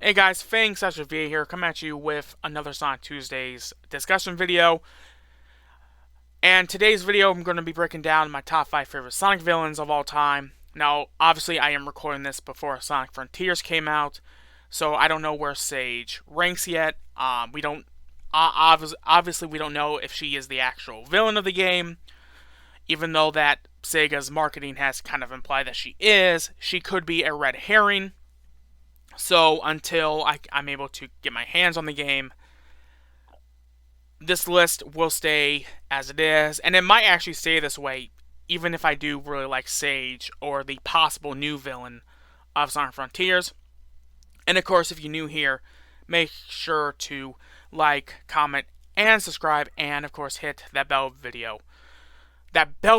Hey guys, Fang/VA here, coming at you with another Sonic Tuesdays discussion video. And today's video, I'm going to be breaking down my top 5 favorite Sonic villains of all time. Now, obviously, I am recording this before Sonic Frontiers came out, so I don't know where Sage ranks yet. We don't, obviously, we don't know if she is the actual villain of the game, even though that Sega's marketing has kind of implied that she is. She could be a red herring. So until I'm able to get my hands on the game, this list will stay as it is, and it might actually stay this way even if I do really like Sage or the possible new villain of Sonic Frontiers. And of course, if you're new here, make sure to like, comment, and subscribe, and of course hit that bell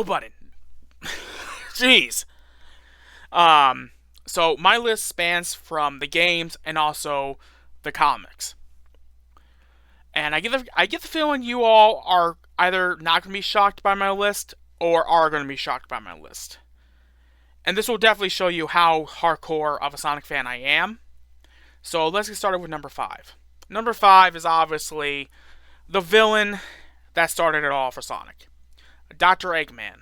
button. Jeez. So my list spans from the games and also the comics. And I get the feeling you all are either not going to be shocked by my list or are going to be shocked by my list. And this will definitely show you how hardcore of a Sonic fan I am. So let's get started with number 5. Number 5 is obviously the villain that started it all for Sonic. Dr. Eggman.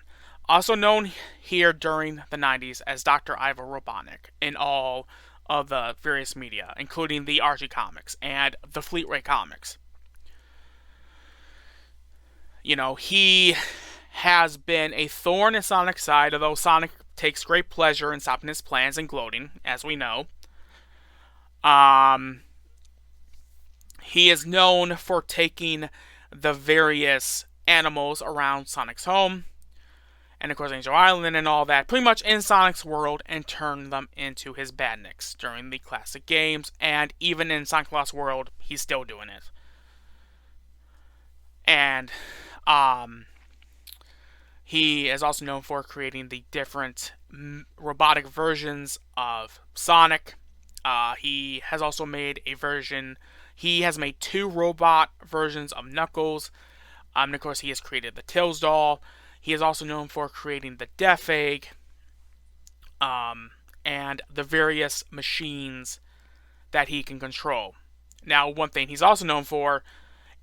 Also known here during the 90s as Dr. Ivo Robotnik in all of the various media, including the Archie comics and the Fleet Ray comics. You know, he has been a thorn in Sonic's side, although Sonic takes great pleasure in stopping his plans and gloating, as we know. He is known for taking the various animals around Sonic's home, and of course Angel Island and all that, pretty much in Sonic's world, and turn them into his badniks during the classic games, and even in Sonic Lost World, he's still doing it. And he is also known for creating the different robotic versions of Sonic. He has also made he has made 2 robot versions of Knuckles. And of course he has created the Tails doll. He is also known for creating the Death Egg, and the various machines that he can control. Now, one thing he's also known for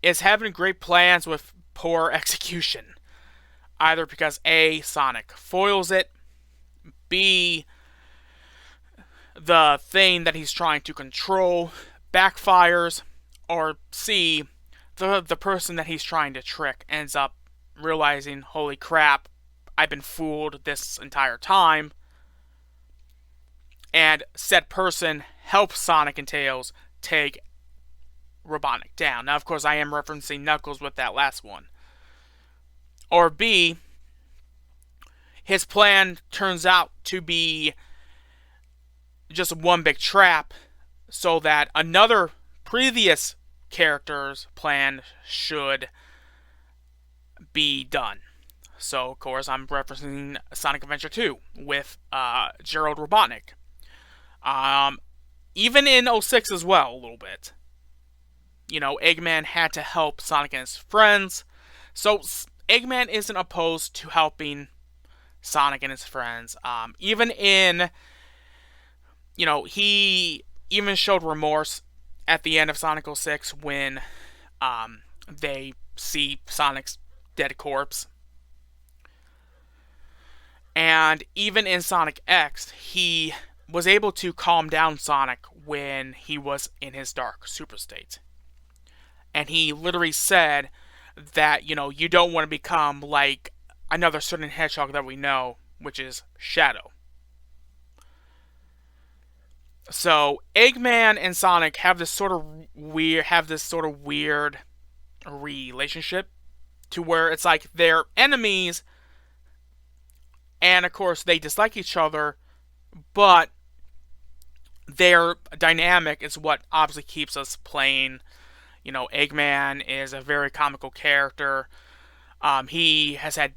is having great plans with poor execution. Either because A, Sonic foils it, B, the thing that he's trying to control backfires, or C, the person that he's trying to trick ends up realizing, holy crap, I've been fooled this entire time, and said person helps Sonic and Tails take Robotnik down. Now, of course, I am referencing Knuckles with that last one. Or B, his plan turns out to be just one big trap, so that another previous character's plan should be done. So, of course, I'm referencing Sonic Adventure 2 with Gerald Robotnik. Even in 06 as well, a little bit. You know, Eggman had to help Sonic and his friends. So, Eggman isn't opposed to helping Sonic and his friends. Even in, you know, he even showed remorse at the end of Sonic 06 when they see Sonic's dead corpse. And even in Sonic X, he was able to calm down Sonic when he was in his dark super state. And he literally said that, you know, you don't want to become like another certain hedgehog that we know, which is Shadow. So Eggman and Sonic have this sort of weird relationship, to where it's like they're enemies, and of course they dislike each other, but their dynamic is what obviously keeps us playing. You know, Eggman is a very comical character. He has had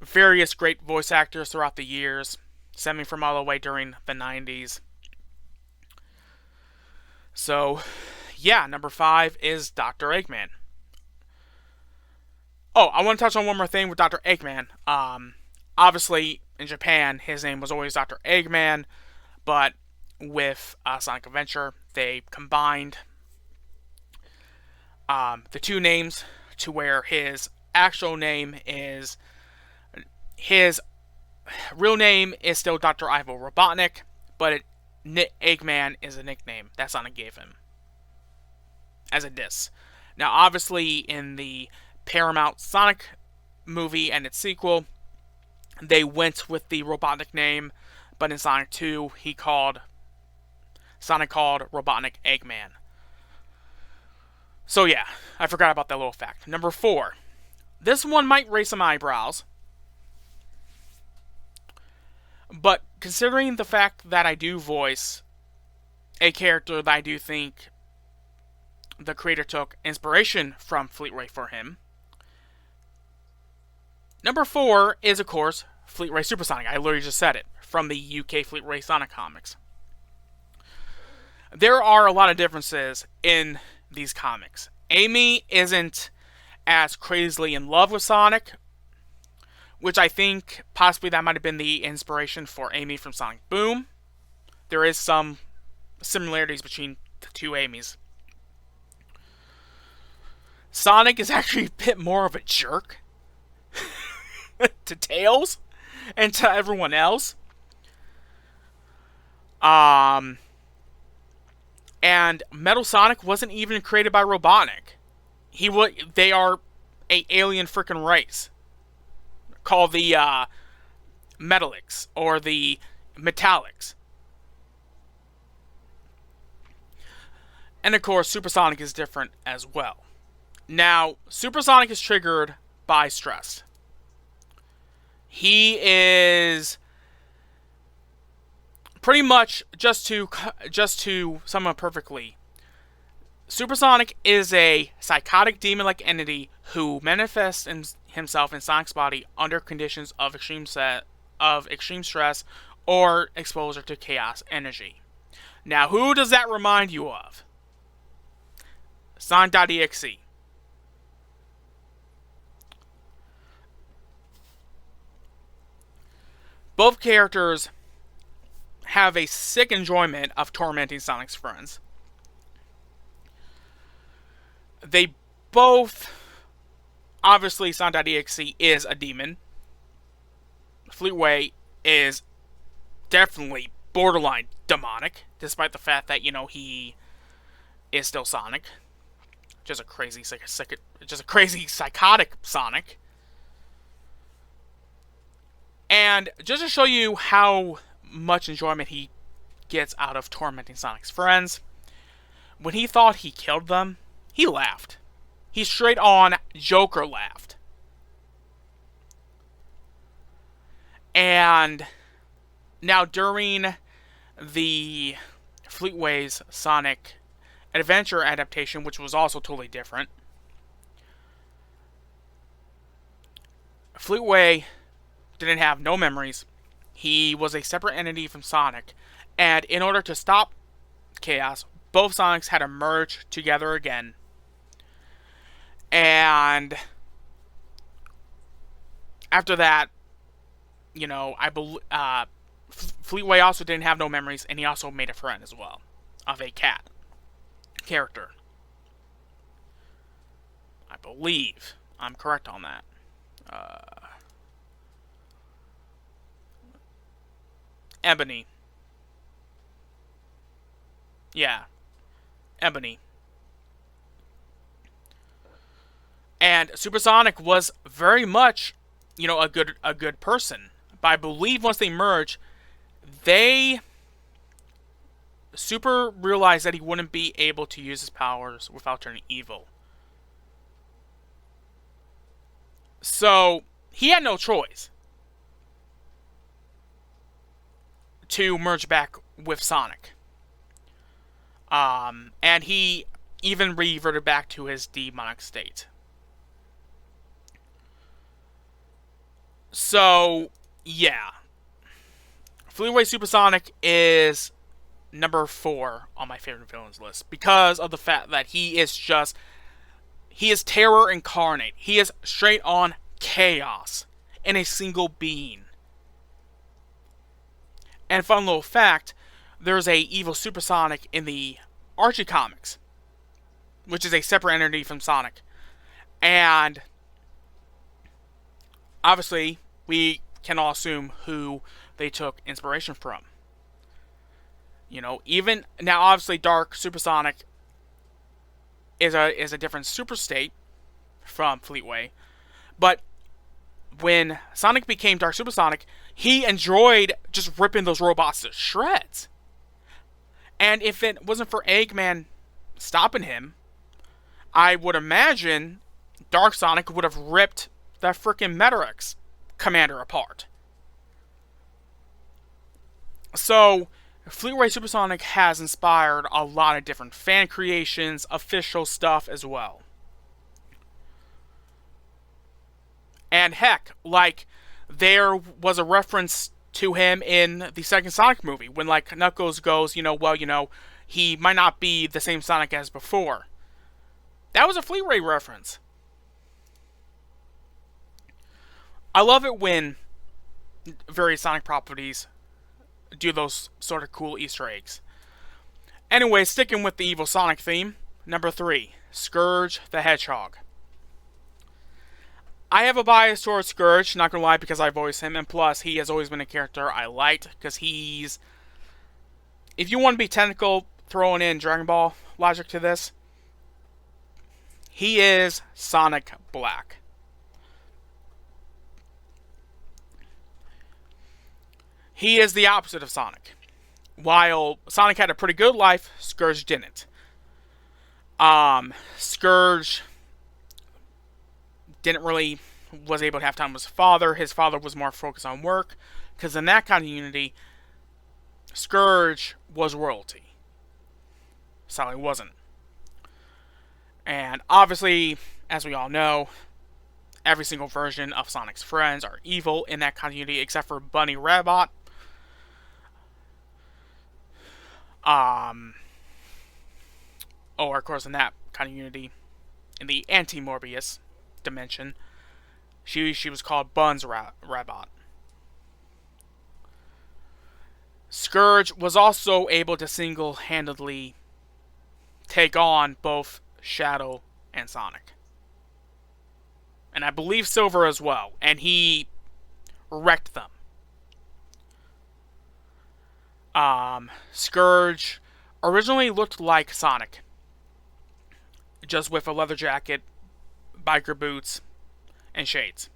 various great voice actors throughout the years, stemming from all the way during the 90s. So, yeah, number 5 is Dr. Eggman. Oh, I want to touch on one more thing with Dr. Eggman. Obviously, in Japan, his name was always Dr. Eggman, but with Sonic Adventure. They combined the two names to where his actual name is his real name is still Dr. Ivo Robotnik, but Eggman is a nickname that Sonic gave him as a diss. Now, obviously, in the Paramount Sonic movie and its sequel, they went with the Robotnik name, but in Sonic 2, Sonic called Robotnik Eggman. So yeah, I forgot about that little fact. Number 4. This one might raise some eyebrows, but considering the fact that I do voice a character that I do think the creator took inspiration from Fleetway for him, number 4 is, of course, Fleetway Supersonic. I literally just said it, from the UK Fleetway Sonic comics. There are a lot of differences in these comics. Amy isn't as crazily in love with Sonic, which I think possibly that might have been the inspiration for Amy from Sonic Boom. There is some similarities between the two Amys. Sonic is actually a bit more of a jerk to Tails and to everyone else. And Metal Sonic wasn't even created by Robotnik. They are a alien freaking race called the Metallics or the Metallics. And of course, Supersonic is different as well. Now, Supersonic is triggered by stress. He is pretty much, just to sum up perfectly, Supersonic is a psychotic demon-like entity who manifests himself in Sonic's body under conditions of extreme stress or exposure to chaos energy. Now, who does that remind you of? Sonic.exe. Both characters have a sick enjoyment of tormenting Sonic's friends. They both, obviously, Sonic.exe is a demon. Fleetway is definitely borderline demonic, despite the fact that, he is still Sonic. Just a crazy psychotic Sonic. And just to show you how much enjoyment he gets out of tormenting Sonic's friends, when he thought he killed them, he laughed. He straight on Joker laughed. And now during the Fleetway's Sonic Adventure adaptation, which was also totally different, Fleetway didn't have no memories. He was a separate entity from Sonic, and in order to stop chaos, both Sonics had to merge together again. And after that, Fleetway also didn't have no memories, and he also made a friend as well of a cat character. I believe I'm correct on that. Ebony. Yeah. Ebony. And Supersonic was very much, a good person. But I believe once they merged, Super realized that he wouldn't be able to use his powers without turning evil. So, he had no choice to merge back with Sonic. And he even reverted back to his demonic state. So, yeah. Fleetway Supersonic is number 4 on my favorite villains list because of the fact that he is terror incarnate. He is straight on chaos in a single being. And fun little fact, there's a evil Supersonic in the Archie comics, which is a separate entity from Sonic. And obviously, we can all assume who they took inspiration from. Even now, obviously, Dark Supersonic is a different super state from Fleetway, but when Sonic became Dark Supersonic, he enjoyed just ripping those robots to shreds. And if it wasn't for Eggman stopping him, I would imagine Dark Sonic would have ripped that freaking Metarex commander apart. So, Fleetway Supersonic has inspired a lot of different fan creations, official stuff as well. And heck, like, there was a reference to him in the second Sonic movie, when, like, Knuckles goes, he might not be the same Sonic as before. That was a Fleetway reference. I love it when various Sonic properties do those sort of cool Easter eggs. Anyway, sticking with the evil Sonic theme, number 3, Scourge the Hedgehog. I have a bias towards Scourge, not gonna lie, because I voice him, and plus, he has always been a character I liked, because he's... If you want to be technical, throwing in Dragon Ball logic to this, he is Sonic Black. He is the opposite of Sonic. While Sonic had a pretty good life, Scourge didn't. Scourge was able to have time with his father. His father was more focused on work, because in that continuity, Scourge was royalty. Sonic wasn't. And obviously, as we all know, every single version of Sonic's friends are evil in that continuity, except for Bunny Rabbit. Or of course in that continuity, in the anti-Morbius dimension, she was called Buns Rabbit. Scourge was also able to single-handedly take on both Shadow and Sonic. And I believe Silver as well, and he wrecked them. Scourge originally looked like Sonic, just with a leather jacket, biker boots, and shades,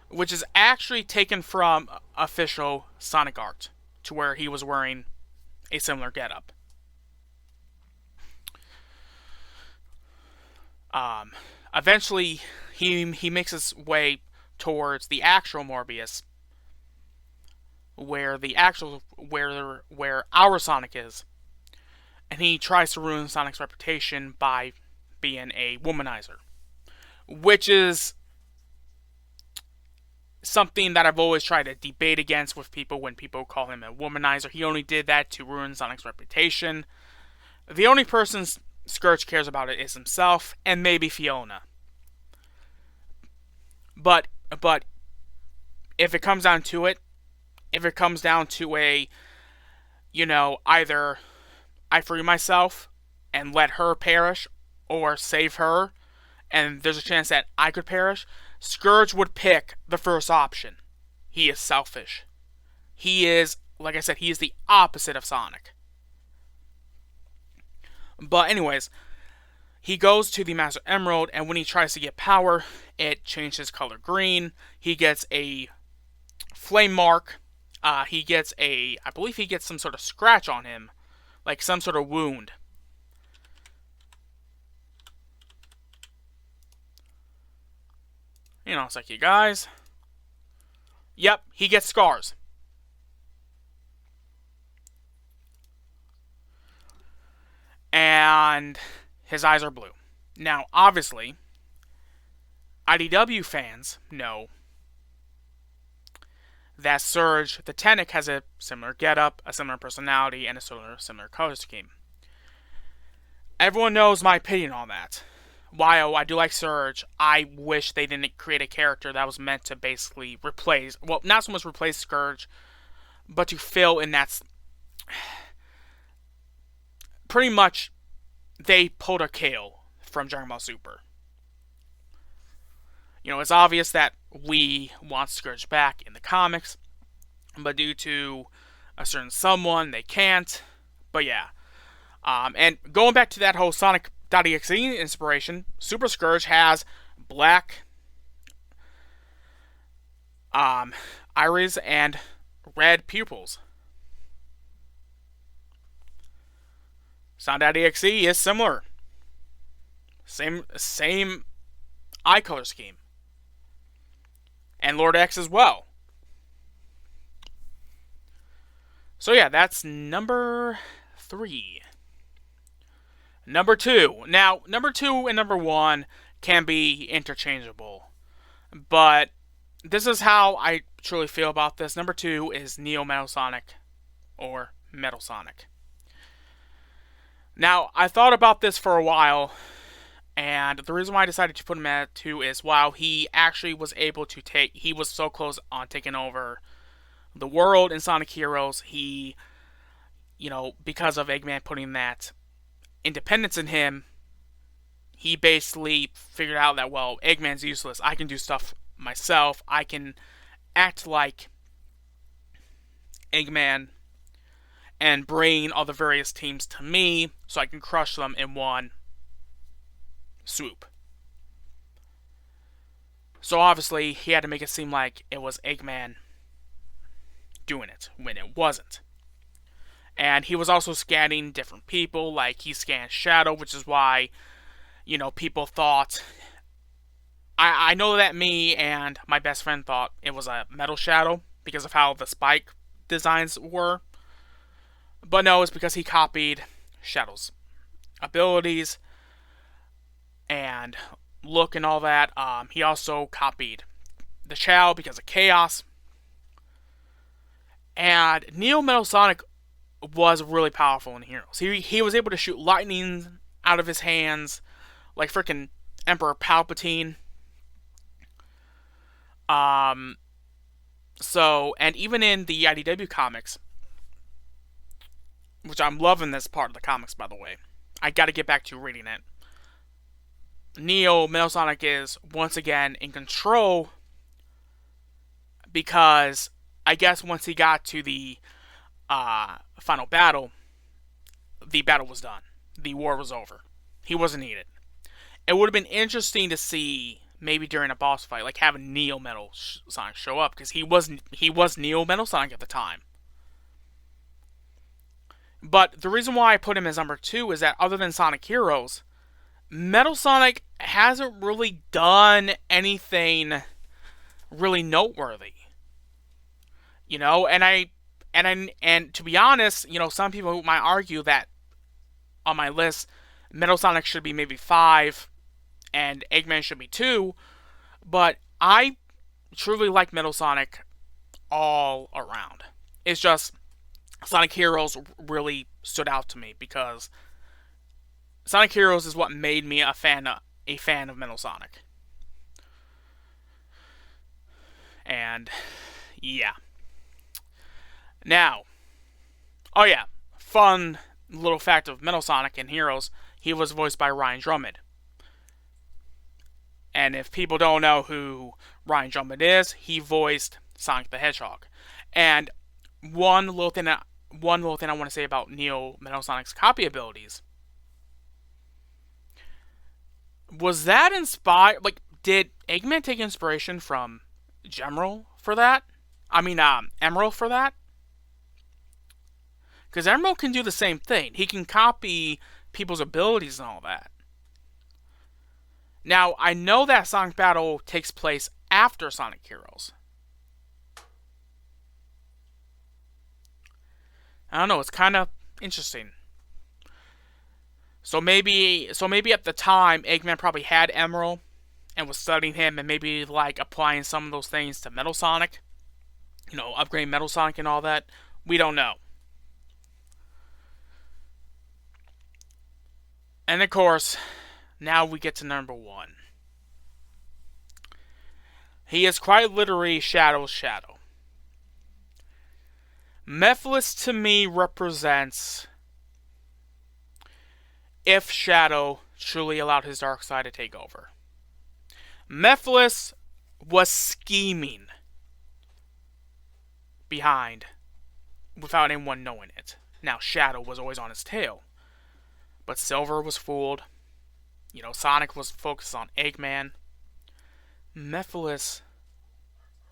which is actually taken from official Sonic art, to where he was wearing a similar getup. Eventually, he makes his way towards the actual Morbius, where our Sonic is, and he tries to ruin Sonic's reputation by being a womanizer, which is something that I've always tried to debate against with people when people call him a womanizer. He only did that to ruin Sonic's reputation. The only person Scourge cares about it is himself, and maybe Fiona. But if it comes down to it, if it comes down to a, either I free myself and let her perish, or save her, and there's a chance that I could perish, Scourge would pick the first option. He is selfish. He is, like I said, he is the opposite of Sonic. But anyways, he goes to the Master Emerald, and when he tries to get power, it changes color green. He gets a flame mark. I believe he gets some sort of scratch on him, like some sort of wound. It's like, you guys. Yep, he gets scars. And his eyes are blue. Now, obviously, IDW fans know that Scourge the Tenic has a similar getup, a similar personality, and a similar color scheme. Everyone knows my opinion on that. While I do like Scourge, I wish they didn't create a character that was meant to basically replace, well, not so much replace Scourge, but to fill in that... pretty much they pulled a Kale from Dragon Ball Super. It's obvious that we want Scourge back in the comics, but due to a certain someone, they can't. But yeah. And going back to that whole Sonic.exe inspiration, Super Scourge has black iris and red pupils. Sonic.exe is similar. Same eye color scheme. And Lord X as well. So yeah, that's number 3. Number 2. Now, number 2 and number 1 can be interchangeable. But this is how I truly feel about this. Number 2 is Neo Metal Sonic or Metal Sonic. Now, I thought about this for a while, and the reason why I decided to put him at 2 is while he actually was able to he was so close on taking over the world in Sonic Heroes, he, because of Eggman putting that independence in him, he basically figured out that, well, Eggman's useless. I can do stuff myself. I can act like Eggman and bring all the various teams to me so I can crush them in one swoop. So obviously, he had to make it seem like it was Eggman doing it when it wasn't. And he was also scanning different people, like he scanned Shadow, which is why, people thought... I know that me and my best friend thought it was a Metal Shadow because of how the spike designs were. But no, it's because he copied Shadow's abilities and look and all that. He also copied the Chow because of Chaos. And Neo Metal Sonic was really powerful in Heroes. He was able to shoot lightning out of his hands like freaking Emperor Palpatine. And even in the IDW comics, which I'm loving this part of the comics, by the way. I gotta get back to reading it. Neo Metal Sonic is once again in control because I guess once he got to the final battle, the battle was done. The war was over. He wasn't needed. It would have been interesting to see maybe during a boss fight, like having Neo Metal Sonic show up, because he was Neo Metal Sonic at the time. But the reason why I put him as number 2 is that other than Sonic Heroes, Metal Sonic hasn't really done anything really noteworthy. And to be honest, some people might argue that on my list, Metal Sonic should be maybe 5 and Eggman should be 2, but I truly like Metal Sonic all around. It's just Sonic Heroes really stood out to me because Sonic Heroes is what made me a fan of Metal Sonic. And yeah. Now, fun little fact of Metal Sonic and Heroes, he was voiced by Ryan Drummond. And if people don't know who Ryan Drummond is, he voiced Sonic the Hedgehog. And one little thing I want to say about Neo Metal Sonic's copy abilities. Was that inspired? Like, did Eggman take inspiration from Emerald for that? Emerald for that? Because Emerald can do the same thing. He can copy people's abilities and all that. Now, I know that Sonic Battle takes place after Sonic Heroes. I don't know, it's kind of interesting. So maybe at the time, Eggman probably had Emerald and was studying him and maybe like applying some of those things to Metal Sonic. Upgrade Metal Sonic and all that. We don't know. And of course, now we get to number 1. He is quite literally Shadow's shadow. Mephiles to me represents if Shadow truly allowed his dark side to take over. Mephiles was scheming behind without anyone knowing it. Now, Shadow was always on his tail. But Silver was fooled. Sonic was focused on Eggman. Mephiles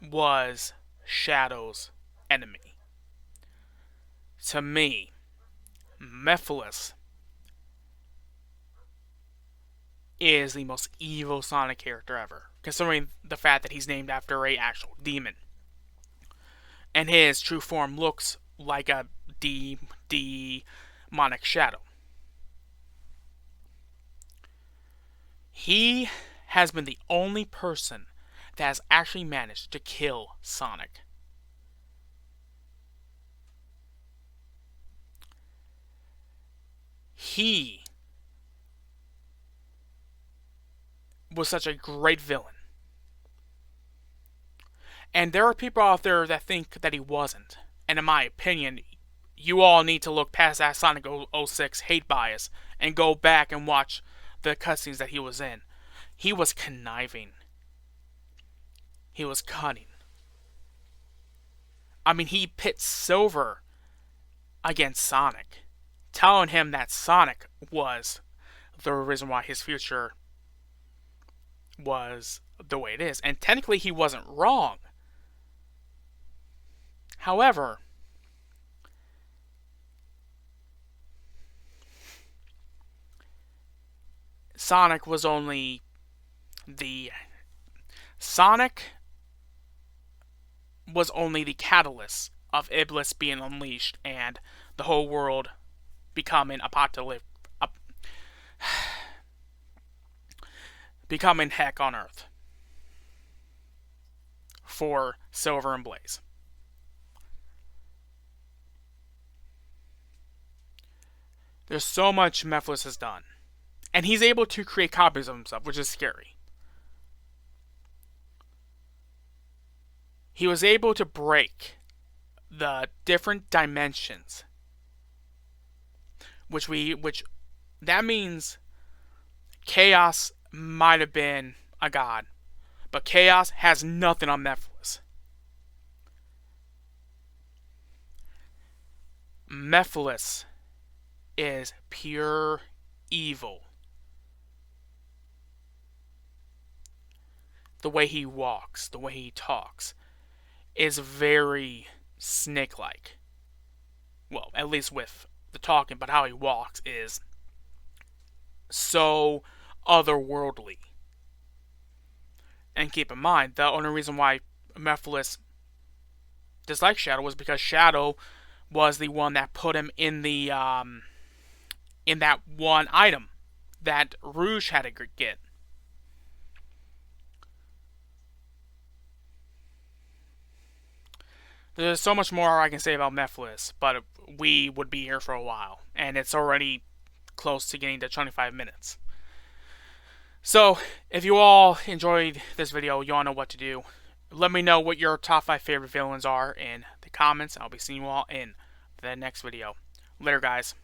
was Shadow's enemy. To me, Mephiles is the most evil Sonic character ever, considering the fact that he's named after an actual demon. And his true form looks like a demonic shadow. He has been the only person that has actually managed to kill Sonic. He was such a great villain. And there are people out there that think that he wasn't. And in my opinion, you all need to look past that Sonic 06 hate bias and go back and watch the cutscenes that he was in. He was conniving. He was cunning. I mean, he pit Silver against Sonic, telling him that Sonic was the reason why his future was the way it is. And technically, he wasn't wrong. However, Sonic was only the catalyst of Iblis being unleashed and the whole world becoming becoming heck on Earth for Silver and Blaze. There's so much Mephiles has done. And he's able to create copies of himself, which is scary. He was able to break the different dimensions. Which that means Chaos might have been a god. But Chaos has nothing on Mephiles. Mephiles is pure evil. The way he walks, the way he talks, is very snake-like. Well, at least with the talking, but how he walks is so otherworldly. And keep in mind, the only reason why Mephiles disliked Shadow was because Shadow was the one that put him in the in that one item that Rouge had to get. There's so much more I can say about Mephiles, but we would be here for a while, and it's already close to getting to 25 minutes. So, if you all enjoyed this video, you all know what to do. Let me know what your top 5 favorite villains are in the comments. I'll be seeing you all in the next video. Later, guys.